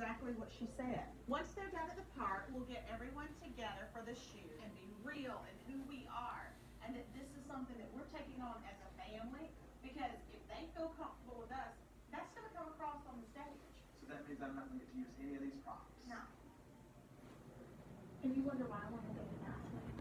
exactly what she said. Once they're done at the park, we'll get everyone together for the shoot and be real in who we are. And that this is something that we're taking on as a family, because if they feel comfortable with us, that's going to come across on the stage. So that means I'm not going to get to use any of these props. No. And you wonder why we're